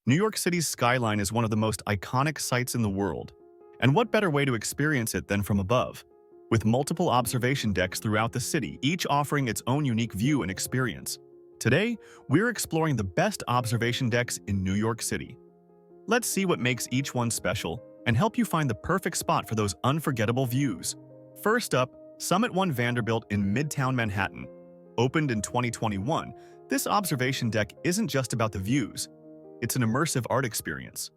New York City's skyline is one of the most iconic sights in the world. And what better way to experience it than from above? With multiple observation decks throughout the city, each offering its own unique view and experience. Today, we're exploring the best observation decks in New York City. Let's see what makes each one special and help you find the perfect spot for those unforgettable views. First up, Summit One Vanderbilt in Midtown Manhattan. Opened in 2021, this observation deck isn't just about the views. It's an immersive art experience.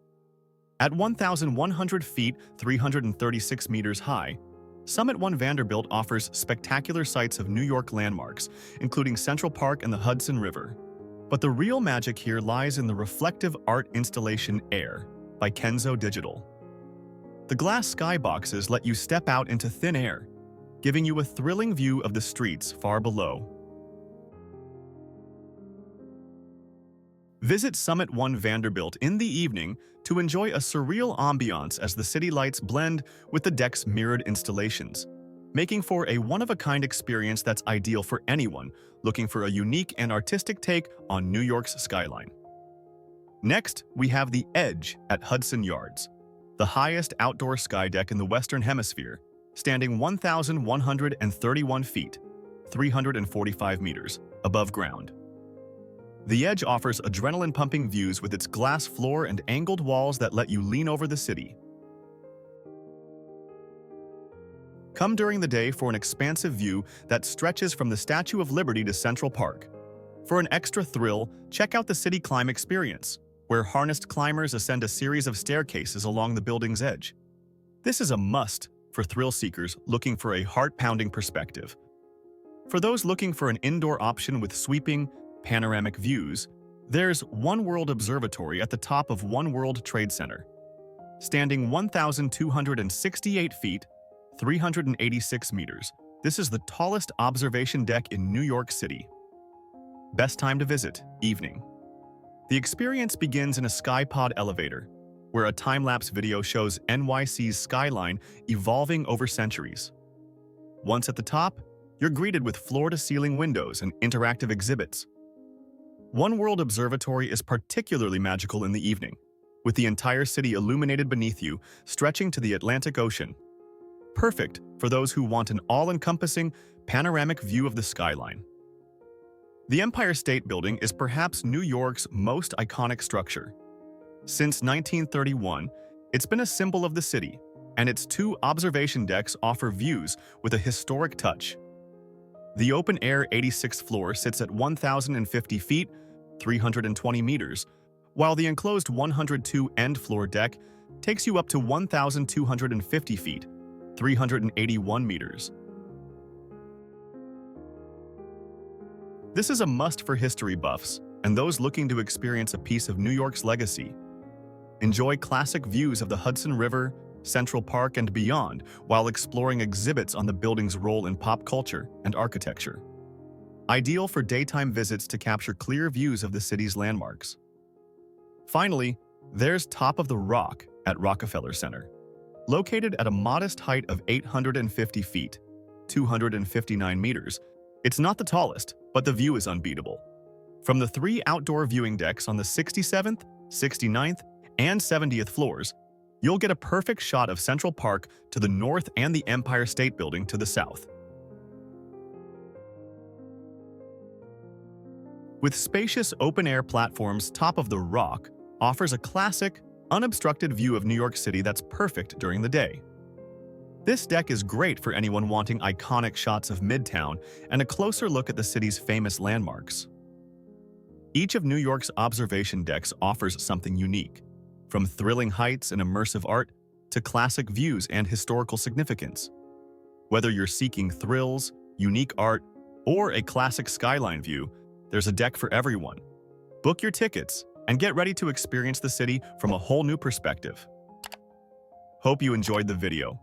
At 1,100 feet, 336 meters high, Summit One Vanderbilt offers spectacular sights of New York landmarks, including Central Park and the Hudson River. But the real magic here lies in the reflective art installation Air by Kenzo Digital. The glass skyboxes let you step out into thin air, giving you a thrilling view of the streets far below. Visit Summit One Vanderbilt in the evening to enjoy a surreal ambiance as the city lights blend with the deck's mirrored installations, making for a one-of-a-kind experience that's ideal for anyone looking for a unique and artistic take on New York's skyline. Next, we have the Edge at Hudson Yards, the highest outdoor sky deck in the Western Hemisphere, standing 1,131 feet, 345 meters, above ground. The Edge offers adrenaline-pumping views with its glass floor and angled walls that let you lean over the city. Come during the day for an expansive view that stretches from the Statue of Liberty to Central Park. For an extra thrill, check out the City Climb experience, where harnessed climbers ascend a series of staircases along the building's edge. This is a must for thrill seekers looking for a heart-pounding perspective. For those looking for an indoor option with sweeping, panoramic views, there's One World Observatory at the top of One World Trade Center. Standing 1,268 feet, 386 meters, this is the tallest observation deck in New York City. Best time to visit, evening. The experience begins in a skypod elevator, where a time-lapse video shows NYC's skyline evolving over centuries. Once at the top, you're greeted with floor-to-ceiling windows and interactive exhibits. One World Observatory is particularly magical in the evening, with the entire city illuminated beneath you, stretching to the Atlantic Ocean. Perfect for those who want an all-encompassing, panoramic view of the skyline. The Empire State Building is perhaps New York's most iconic structure. Since 1931, it's been a symbol of the city, and its two observation decks offer views with a historic touch. The open-air 86th floor sits at 1,050 feet, 320 meters, while the enclosed 102 end-floor deck takes you up to 1,250 feet, 381 meters. This is a must for history buffs and those looking to experience a piece of New York's legacy. Enjoy classic views of the Hudson River, Central Park, and beyond while exploring exhibits on the building's role in pop culture and architecture. Ideal for daytime visits to capture clear views of the city's landmarks. Finally, there's Top of the Rock at Rockefeller Center. Located at a modest height of 850 feet, 259 meters, it's not the tallest, but the view is unbeatable. From the three outdoor viewing decks on the 67th, 69th, and 70th floors, you'll get a perfect shot of Central Park to the north and the Empire State Building to the south. With spacious open-air platforms, Top of the Rock offers a classic, unobstructed view of New York City that's perfect during the day. This deck is great for anyone wanting iconic shots of Midtown and a closer look at the city's famous landmarks. Each of New York's observation decks offers something unique, from thrilling heights and immersive art to classic views and historical significance. Whether you're seeking thrills, unique art, or a classic skyline view, there's a deck for everyone. Book your tickets and get ready to experience the city from a whole new perspective. Hope you enjoyed the video.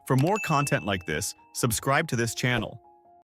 For more content like this, subscribe to this channel.